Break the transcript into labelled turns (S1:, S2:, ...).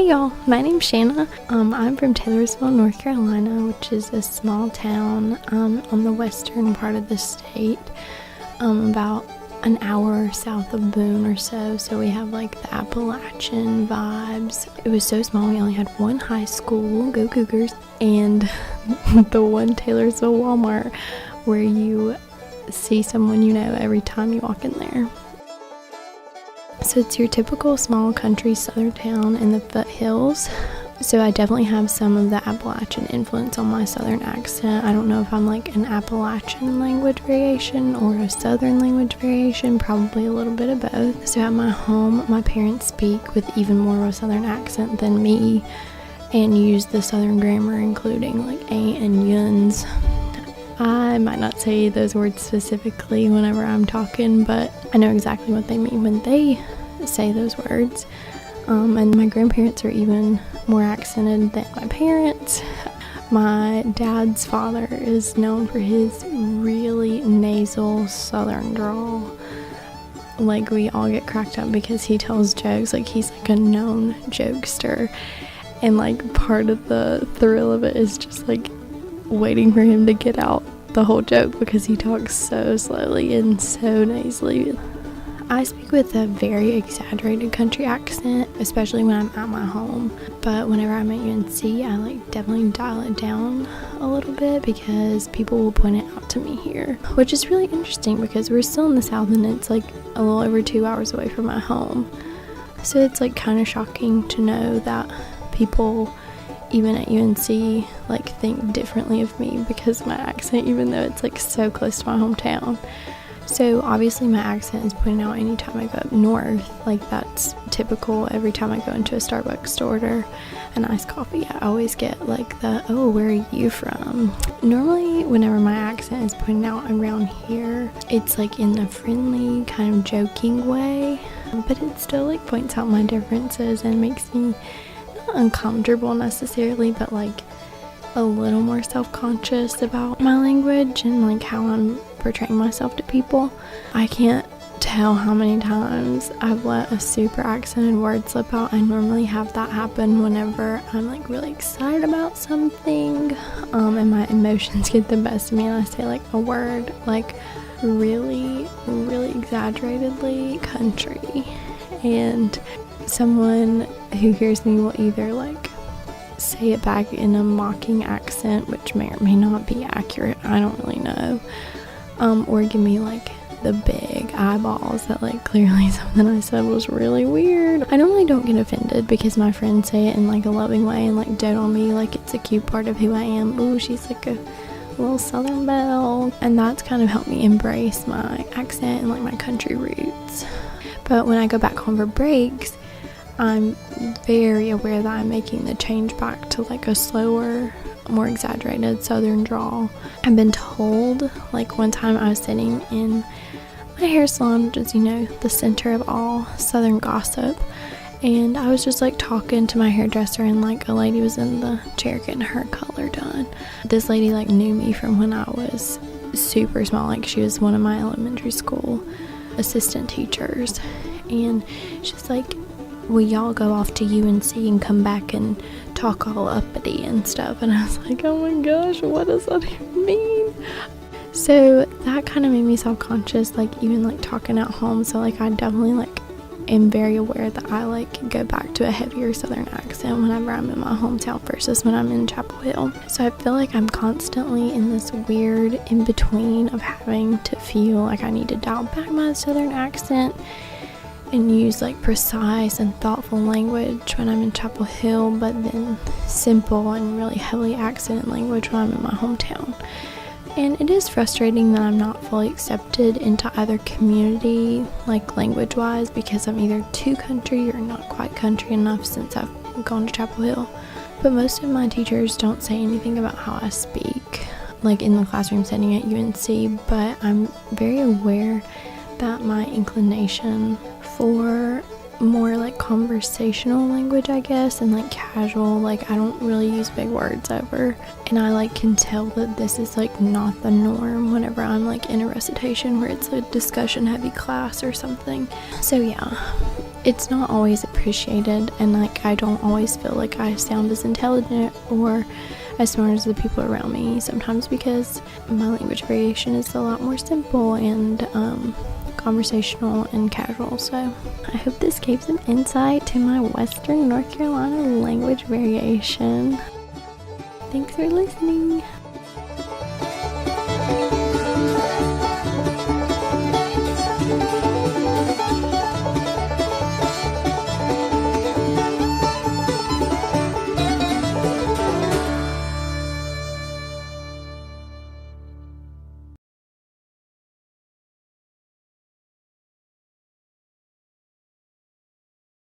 S1: Hey y'all, my name's Shana. I'm from Taylorsville, North Carolina, which is a small town on the western part of the state, about an hour south of Boone or so. So we have like the Appalachian vibes. It was so small, we only had one high school, go Cougars, and the one Taylorsville Walmart where you see someone you know every time you walk in there. So it's your typical small country southern town in the foothills. So I definitely have some of the Appalachian influence on my southern accent. I don't know if I'm like an Appalachian language variation or a southern language variation, probably a little bit of both. So at my home, my parents speak with even more of a southern accent than me and use the southern grammar, including like ain't and yuns. I might not say those words specifically whenever I'm talking, but I know exactly what they mean when they say those words. And my grandparents are even more accented than my parents. My dad's father is known for his really nasal southern drawl. Like, we all get cracked up because he tells jokes, like he's like a known jokester. And like part of the thrill of it is just like waiting for him to get out the whole joke because he talks so slowly and so nasally. I speak with a very exaggerated country accent, especially when I'm at my home, but whenever I'm at UNC, I like definitely dial it down a little bit because people will point it out to me here, which is really interesting because we're still in the South and it's like a little over 2 hours away from my home. So it's like kind of shocking to know that people even at UNC like think differently of me because of my accent, even though it's like so close to my hometown. So obviously my accent is pointed out anytime I go up north. Like, that's typical. Every time I go into a Starbucks to order an iced coffee, I always get like the, oh, where are you from? Normally whenever my accent is pointed out around here, it's like in a friendly kind of joking way, but it still like points out my differences and makes me not uncomfortable necessarily, but like a little more self-conscious about my language and like how I'm portraying myself to people. I can't tell how many times I've let a super accented word slip out. I normally have that happen whenever I'm like really excited about something, and my emotions get the best of me and I say like a word like really exaggeratedly country, and someone who hears me will either like say it back in a mocking accent, which may or may not be accurate, I don't really know, or give me like the big eyeballs that like clearly something I said was really weird. I normally don't get offended because my friends say it in like a loving way and like dote on me like it's a cute part of who I am. Ooh, she's like a little southern belle, and that's kind of helped me embrace my accent and like my country roots. But when I go back home for breaks, I'm very aware that I'm making the change back to like a slower, more exaggerated southern drawl. I've been told, like one time I was sitting in my hair salon, which is, you know, the center of all southern gossip, and I was just like talking to my hairdresser and like a lady was in the chair getting her color done. This lady like knew me from when I was super small, like she was one of my elementary school assistant teachers, and she's like, will y'all go off to UNC and come back and talk all uppity and stuff? And I was like, oh my gosh, what does that even mean? So that kind of made me self-conscious, like even like talking at home. So like I definitely like am very aware that I like go back to a heavier southern accent whenever I'm in my hometown versus when I'm in Chapel Hill. So I feel like I'm constantly in this weird in between of having to feel like I need to dial back my southern accent and use like precise and thoughtful language when I'm in Chapel Hill, but then simple and really heavily accented language when I'm in my hometown. And it is frustrating that I'm not fully accepted into either community, like language wise, because I'm either too country or not quite country enough since I've gone to Chapel Hill. But most of my teachers don't say anything about how I speak, like in the classroom setting at UNC, but I'm very aware that my inclination for more like conversational language, I guess, and like casual, like I don't really use big words ever, and I like can tell that this is like not the norm whenever I'm like in a recitation where it's a discussion heavy class or something. So yeah, it's not always appreciated, and like I don't always feel like I sound as intelligent or as smart as the people around me sometimes, because my language variation is a lot more simple and conversational and casual. So I hope this gave some insight to my Western North Carolina language variation. Thanks for listening.